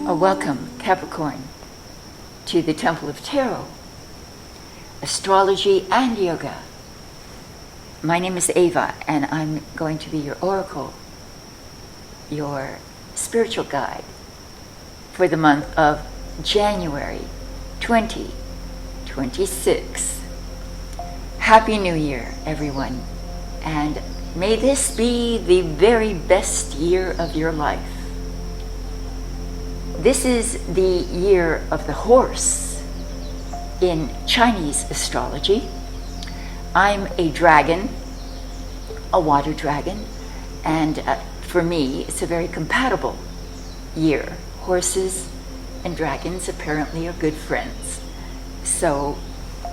Welcome, Capricorn, to the Temple of Tarot, Astrology and Yoga. My name is Ava, and I'm going to be your oracle, your spiritual guide for the month of January 2026. Happy New Year, everyone, and may this be the very best year of your life. This is the year of the horse in Chinese astrology. I'm a dragon, a water dragon, and for me, it's a very compatible year. Horses and dragons apparently are good friends. So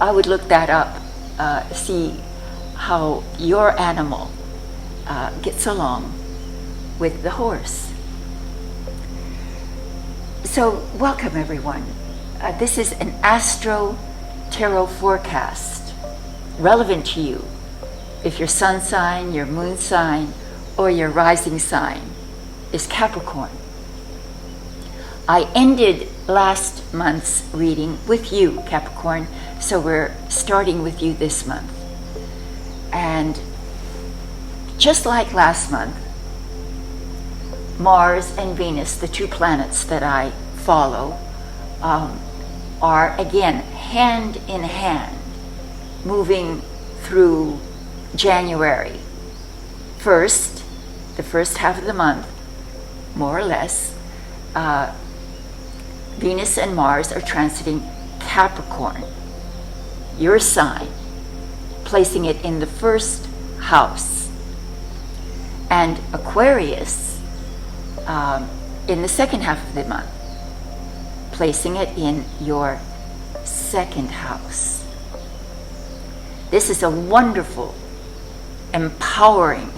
I would look that up, see how your animal gets along with the horse. So welcome, everyone. This is an Astro tarot forecast relevant to you if your sun sign, your moon sign, or your rising sign is Capricorn. I ended last month's reading with you, Capricorn, so we're starting with you this month. And just like last month, Mars and Venus, the two planets that I follow, are again hand in hand moving through January. First, the first half of the month, more or less, Venus and Mars are transiting Capricorn, your sign, placing it in the first house, and Aquarius in the second half of the month, placing it in your second house. This is a wonderful, empowering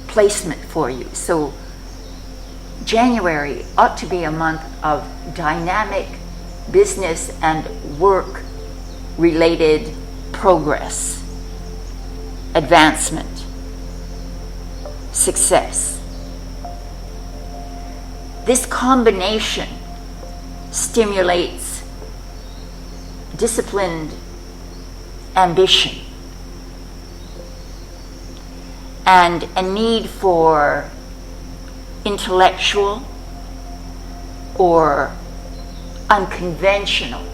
placement for you. So January ought to be a month of dynamic business and work-related progress, advancement, success. This combination stimulates disciplined ambition and a need for intellectual or unconventional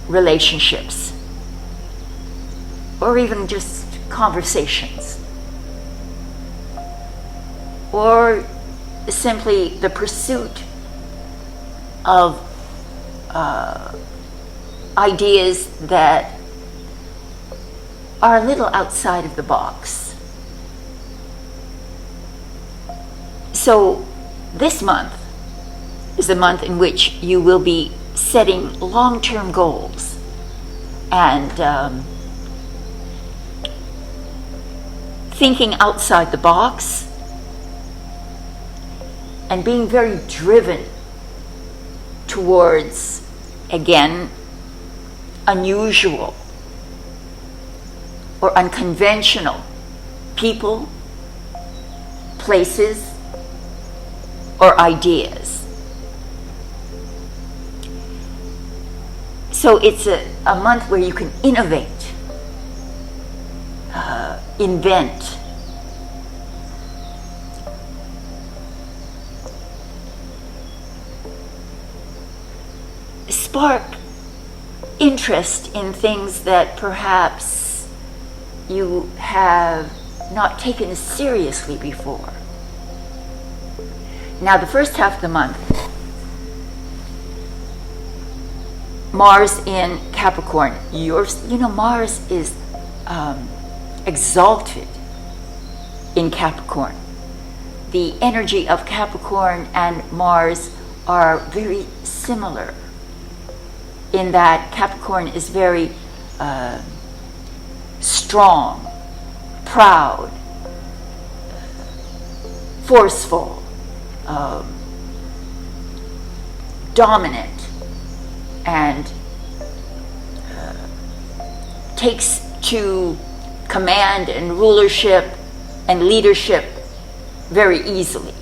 relationships, or even just conversations, or simply the pursuit of ideas that are a little outside of the box. So this month is a month in which you will be setting long-term goals and thinking outside the box, and being very driven towards, again, unusual or unconventional people, places, or ideas. So it's a month where you can innovate, invent, spark interest in things that perhaps you have not taken seriously before. Now, the first half of the month, Mars in Capricorn. Mars is exalted in Capricorn. The energy of Capricorn and Mars are very similar, in that Capricorn is very strong, proud, forceful, dominant, and takes to command and rulership and leadership very easily.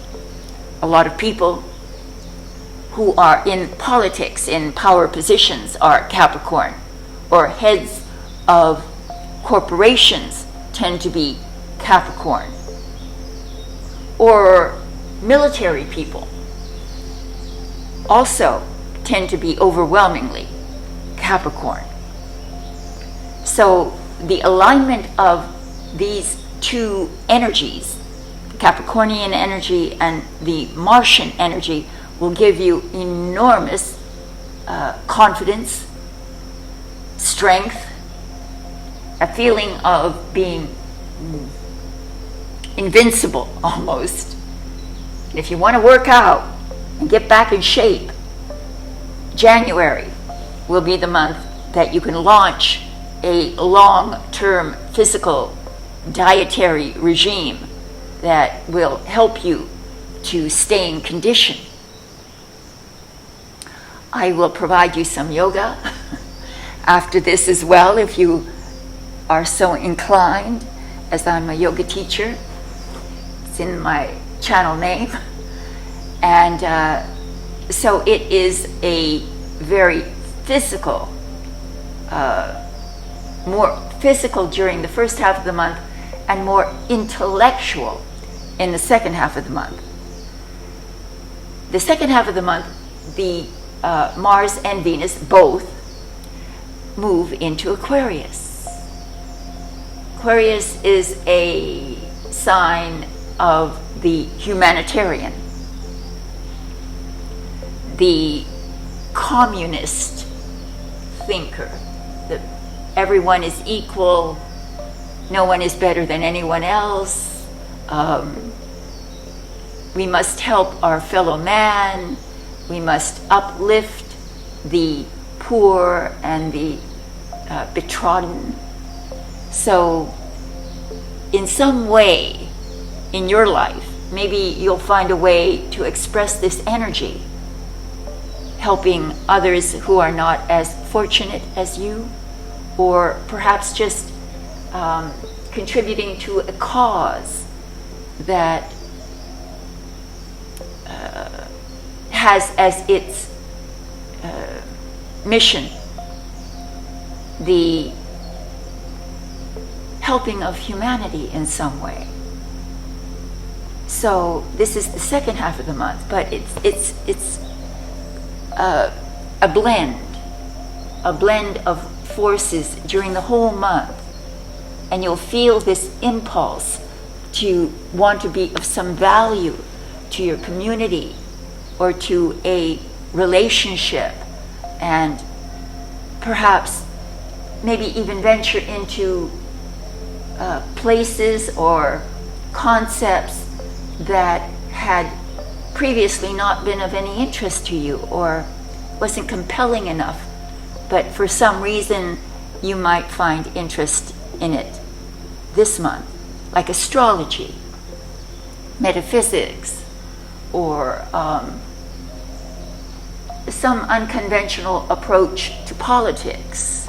A lot of people who are in politics, in power positions, are Capricorn, or heads of corporations tend to be Capricorn, or military people also tend to be overwhelmingly Capricorn. So the alignment of these two energies, Capricornian energy and the Martian energy, will give you enormous confidence, strength, a feeling of being invincible almost. And if you want to work out and get back in shape, January will be the month that you can launch a long-term physical dietary regime that will help you to stay in condition. I will provide you some yoga after this as well, if you are so inclined, as I'm a yoga teacher. It's in my channel name. And so it is a very physical, more physical during the first half of the month and more intellectual in the second half of the month. The second half of the month, the Mars and Venus both move into Aquarius. Aquarius is a sign of the humanitarian, the communist thinker, that everyone is equal, no one is better than anyone else, we must help our fellow man, we must uplift the poor and the betrodden. So in some way in your life, maybe you'll find a way to express this energy, helping others who are not as fortunate as you, or perhaps just contributing to a cause that has as its mission the helping of humanity in some way. So this is the second half of the month, but it's a blend of forces during the whole month, and you'll feel this impulse to want to be of some value to your community or to a relationship, and perhaps maybe even venture into places or concepts that had previously not been of any interest to you or wasn't compelling enough, but for some reason you might find interest in it this month, like astrology, metaphysics, or some unconventional approach to politics,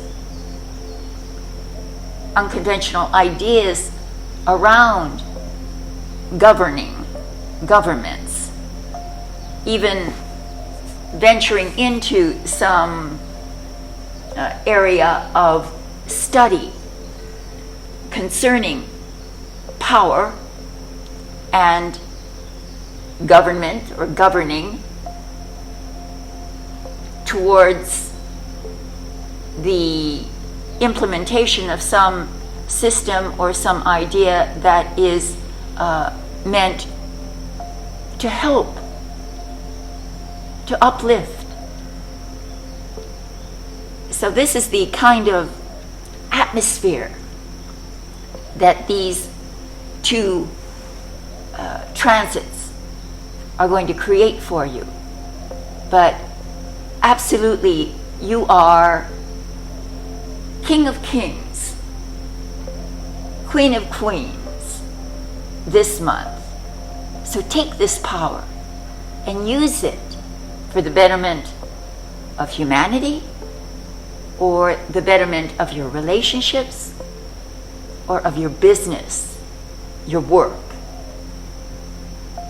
unconventional ideas around governing governments, even venturing into some area of study concerning power and government or governing towards the implementation of some system or some idea that is meant to help, to uplift. So this is the kind of atmosphere that these two transits are going to create for you. But absolutely, you are King of Kings, Queen of Queens this month. So take this power and use it for the betterment of humanity, or the betterment of your relationships, or of your business, your work.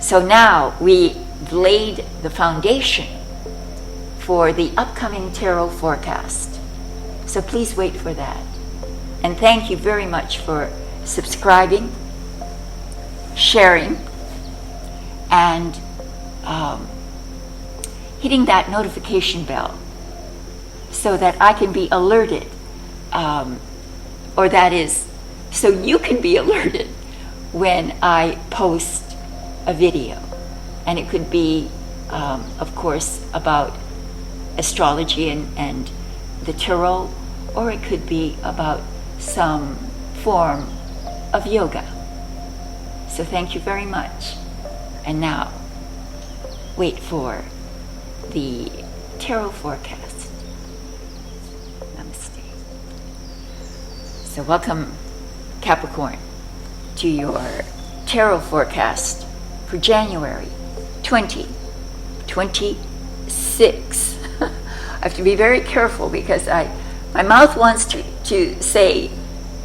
So now we laid the foundation for the upcoming tarot forecast. So please wait for that. And thank you very much for subscribing, sharing, and hitting that notification bell so that I can be alerted, or that is, so you can be alerted when I post a video. And it could be, of course, about astrology and the tarot, or it could be about some form of yoga. So thank you very much. And now, wait for the tarot forecast. Namaste. So welcome, Capricorn, to your tarot forecast for January 2026. I have to be very careful because my mouth wants to say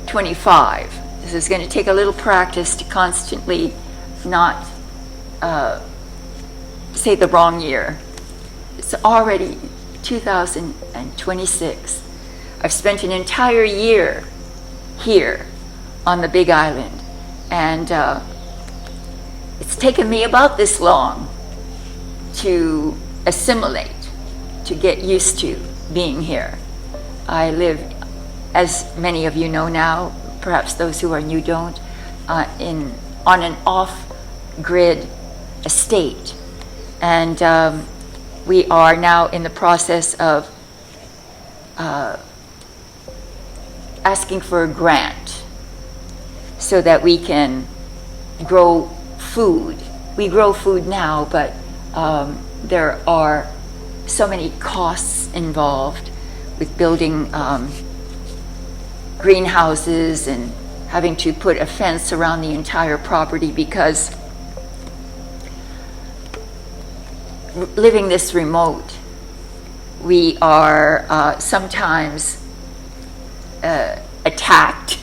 25. This is going to take a little practice to constantly not say the wrong year. It's already 2026. I've spent an entire year here on the Big Island, and it's taken me about this long to assimilate, to get used to being here. I live, as many of you know now, perhaps those who are new don't, on an off-grid estate. And we are now in the process of asking for a grant so that we can grow food. We grow food now, but there are so many costs involved with building greenhouses and having to put a fence around the entire property, because living this remote, we are sometimes attacked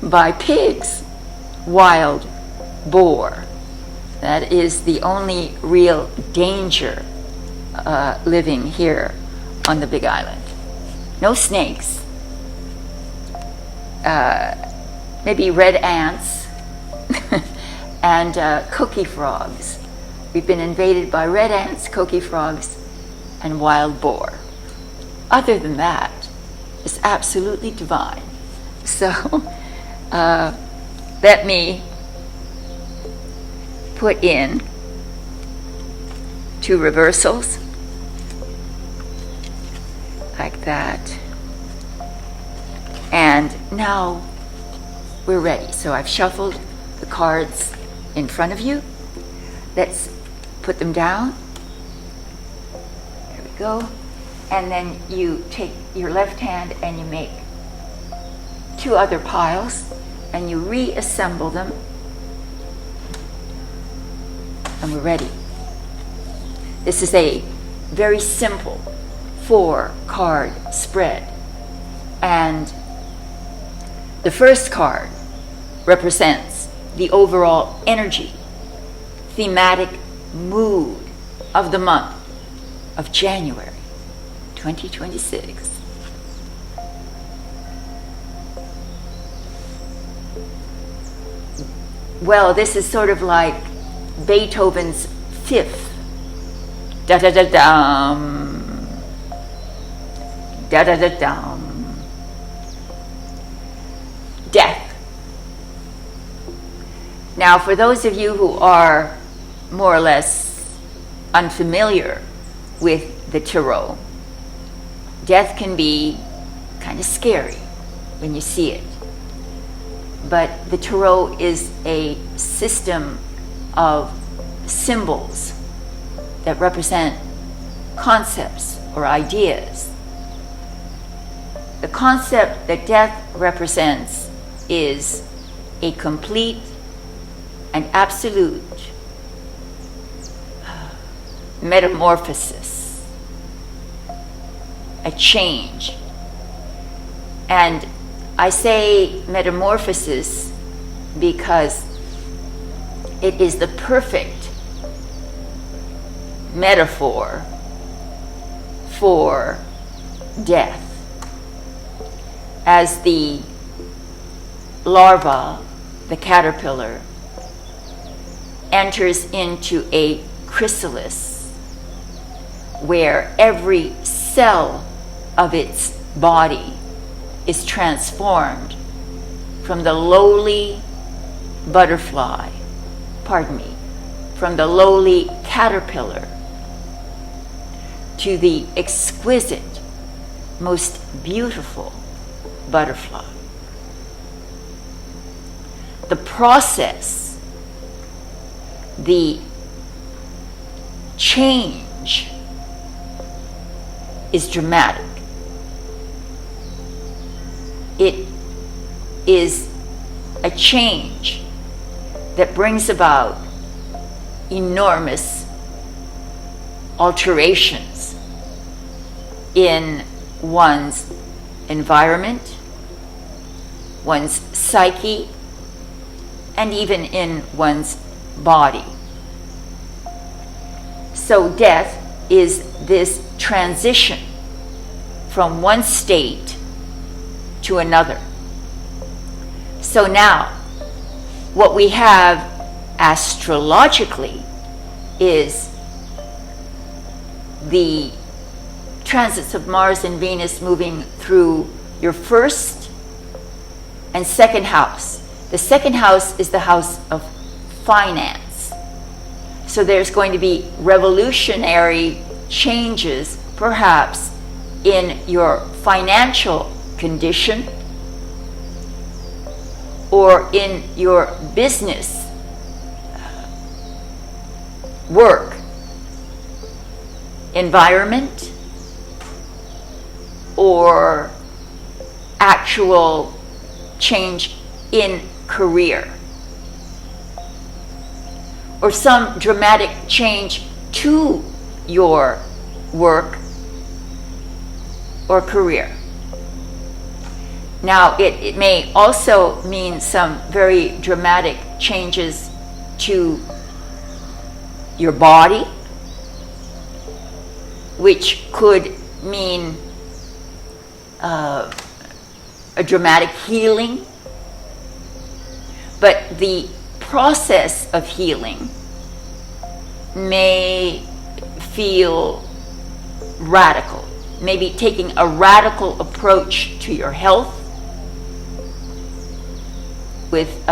by pigs, wild boar. That is the only real danger living here on the Big Island. No snakes. Maybe red ants and coqui frogs. We've been invaded by red ants, coqui frogs, and wild boar. Other than that, it's absolutely divine. So let me put in 2 reversals, like that. And now we're ready. So I've shuffled the cards in front of you. Let's put them down. There we go. And then you take your left hand and you make 2 other piles and you reassemble them. And we're ready. This is a very simple 4-card spread. And the first card represents the overall energy, thematic mood of the month of January 2026. Well, this is sort of like Beethoven's 5th. Da-da-da-dum. Da-da-da-dum. Death. Now, for those of you who are more or less unfamiliar with the tarot, death can be kind of scary when you see it. But the tarot is a system of symbols that represent concepts or ideas. The concept that death represents is a complete and absolute metamorphosis, a change. And I say metamorphosis because it is the perfect metaphor for death. As the larva, the caterpillar, enters into a chrysalis where every cell of its body is transformed from the lowly butterfly, from the lowly caterpillar to the exquisite, most beautiful butterfly. The process, the change is dramatic. It is a change that brings about enormous alterations in one's environment, one's psyche, and even in one's body. So death is this transition from one state to another. So now, what we have astrologically is the transits of Mars and Venus moving through your first and second house. The second house is the house of finance. So there's going to be revolutionary changes, perhaps, in your financial condition or in your business work environment or actual change in career or some dramatic change to your work or career. Now, it may also mean some very dramatic changes to your body, which could mean a dramatic healing. But the process of healing may feel radical, maybe taking a radical approach to your health, with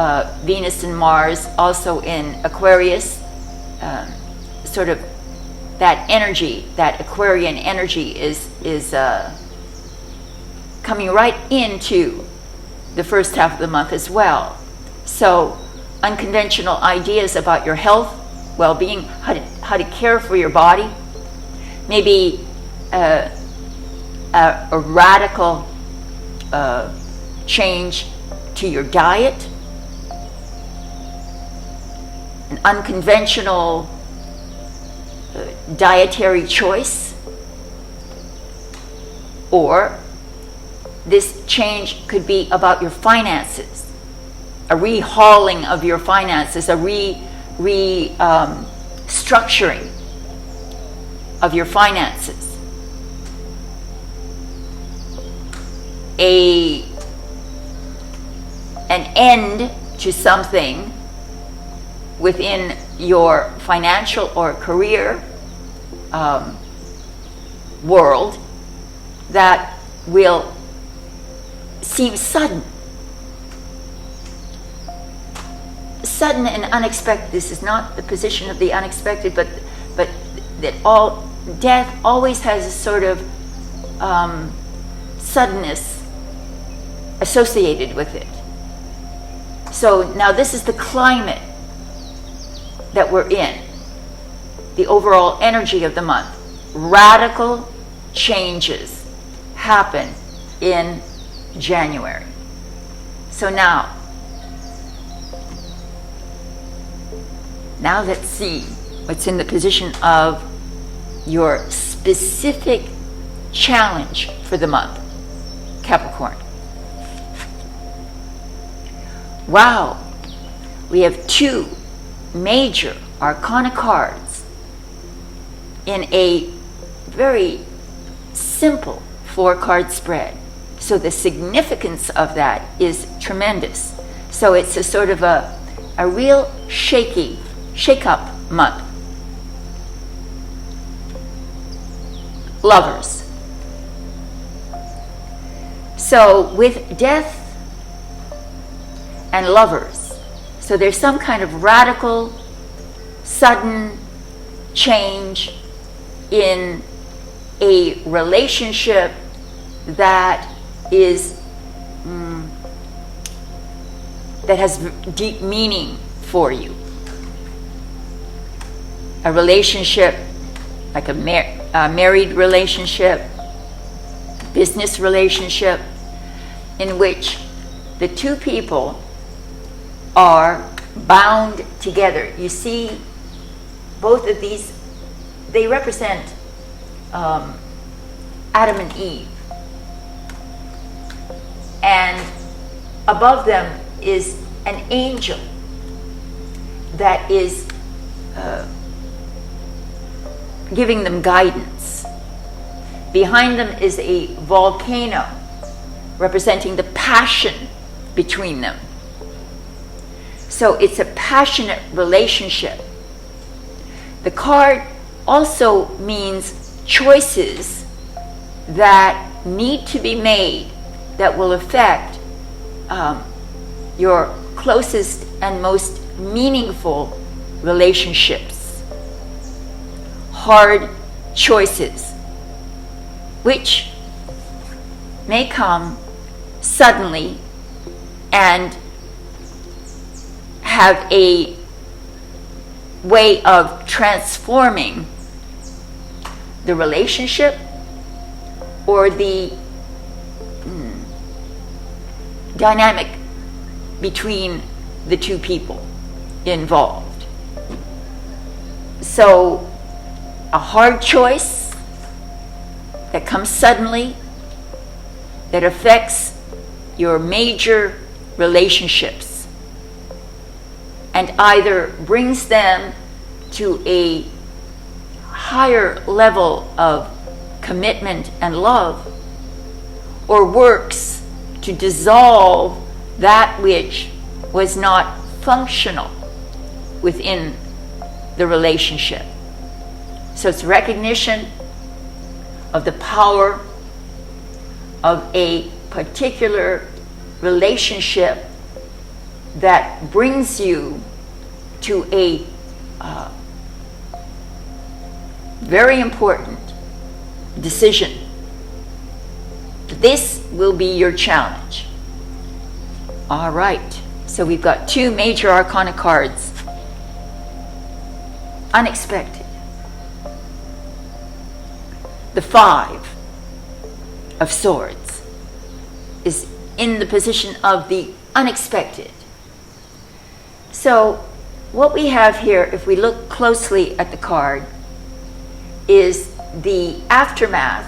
Venus and Mars also in Aquarius, sort of that energy, that Aquarian energy is coming right into the first half of the month as well. So unconventional ideas about your health, well-being, how to care for your body, maybe a radical change to your diet, an unconventional dietary choice, or this change could be about your finances, a rehauling of your finances, a structuring of your finances, an end to something within your financial or career world that will seem sudden and unexpected. This is not the position of the unexpected, but that all death always has a sort of suddenness associated with it. So now this is the climate that we're in, the overall energy of the month. Radical changes happen in January. So now let's see what's in the position of your specific challenge for the month, Capricorn. Wow, we have two major arcana cards in a very simple 4-card spread. So the significance of that is tremendous. So it's a sort of a real shake-up month. Lovers. So with death and lovers, so there's some kind of radical, sudden change in a relationship that is that has deep meaning for you. A relationship like a married relationship, business relationship, in which the two people are bound together. You see, both of these, they represent Adam and Eve. And above them is an angel that is giving them guidance. Behind them is a volcano representing the passion between them. So it's a passionate relationship. The card also means choices that need to be made that will affect your closest and most meaningful relationships. Hard choices, which may come suddenly and have a way of transforming the relationship or the dynamic between the two people involved. So a hard choice that comes suddenly, that affects your major relationships and either brings them to a higher level of commitment and love, or works to dissolve that which was not functional within the relationship. So it's recognition of the power of a particular relationship that brings you to a very important decision. This will be your challenge. All right, so we've got two major arcana cards. Unexpected. The 5 of Swords is in the position of the unexpected. So what we have here, if we look closely at the card, is the aftermath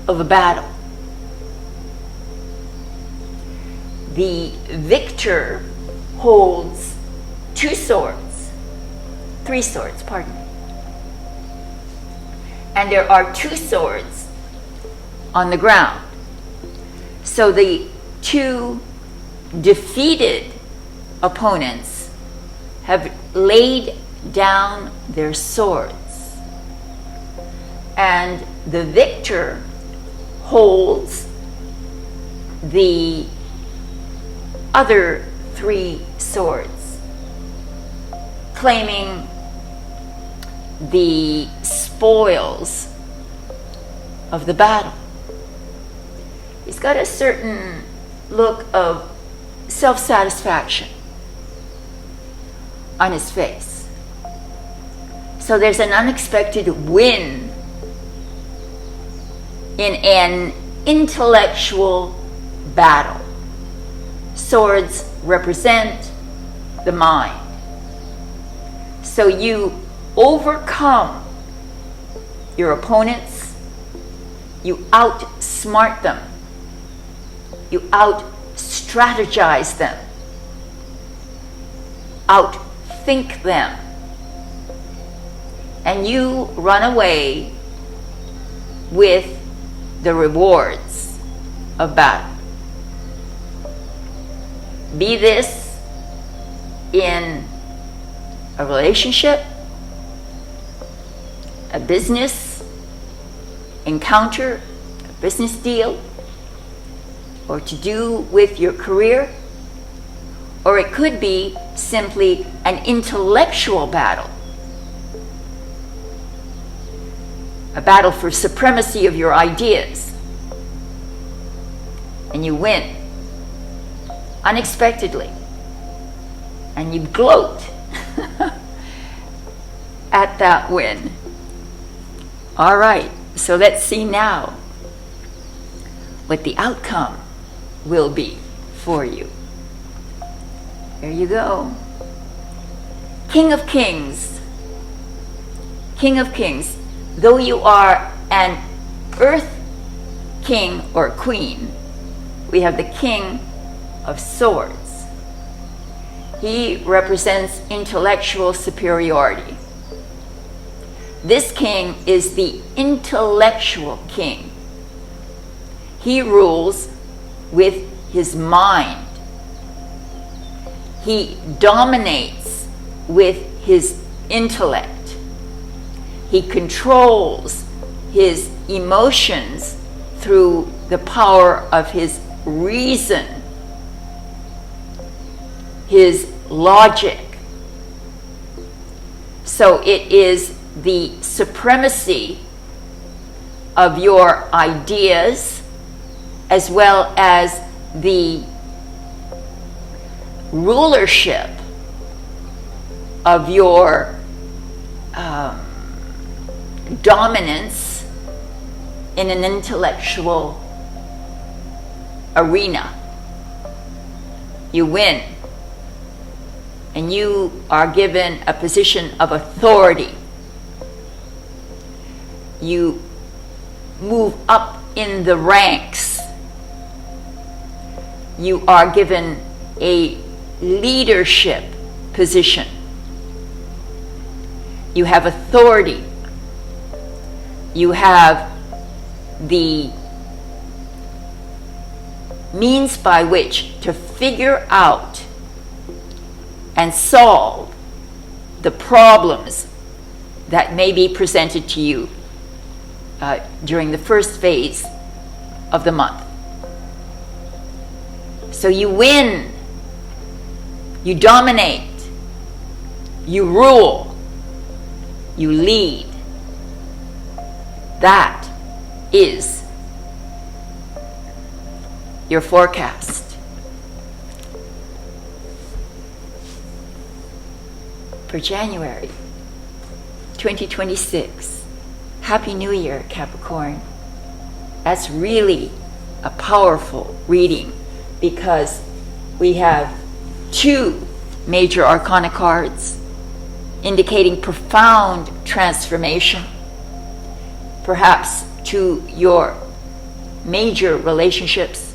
of a battle. The victor holds 3 swords, pardon me. And there are 2 swords on the ground. So the 2 defeated opponents have laid down their swords. And the victor holds the other 3 swords, claiming the spoils of the battle. He's got a certain look of self-satisfaction on his face. So there's an unexpected win in an intellectual battle. Swords represent the mind. So you overcome your opponents, you outsmart them, you out-strategize them, outthink them, and you run away with the rewards of battle. Be this in a relationship, a business encounter, a business deal, or to do with your career, or it could be simply an intellectual battle, a battle for supremacy of your ideas, and you win unexpectedly, and you gloat at that win. All right, so let's see now what the outcome will be for you. There you go. King of Kings. King of Kings. Though you are an earth king or queen, we have the King of Swords. He represents intellectual superiority. This king is the intellectual king. He rules with his mind. He dominates with his intellect. He controls his emotions through the power of his reason, his logic. So it is the supremacy of your ideas as well as the rulership of your dominance in an intellectual arena. You win, and you are given a position of authority. You move up in the ranks. You are given a leadership position. You have authority. You have the means by which to figure out and solve the problems that may be presented to you during the first phase of the month. So you win, you dominate, you rule, you lead. That is your forecast for January 2026. Happy New Year, Capricorn. That's really a powerful reading because we have two major arcana cards indicating profound transformation, perhaps to your major relationships,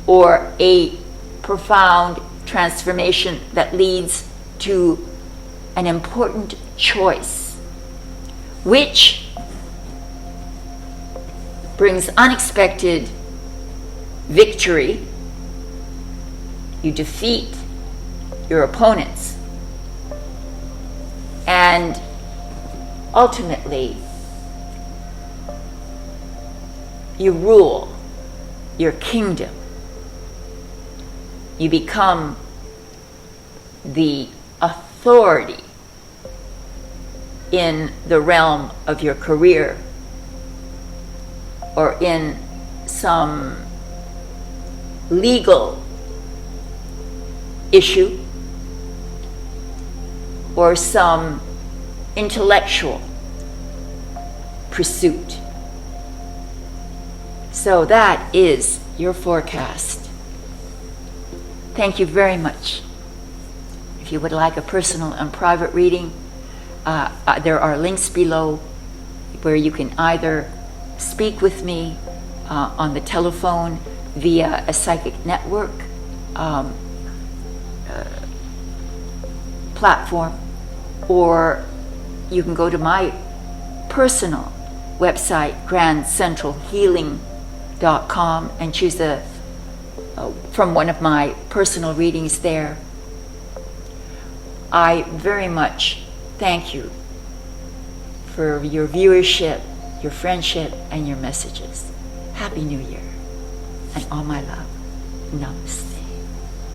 or a profound transformation that leads to an important choice, which brings unexpected victory. You defeat your opponents, and ultimately you rule your kingdom. You become the authority in the realm of your career or in some legal issue or some intellectual pursuit. So that is your forecast. Thank you very much. If you would like a personal and private reading, there are links below where you can either speak with me on the telephone via a psychic network platform, or you can go to my personal website, grandcentralhealing.com, and choose from one of my personal readings there. I very much thank you for your viewership, your friendship, and your messages. Happy New Year, and all my love. Namaste.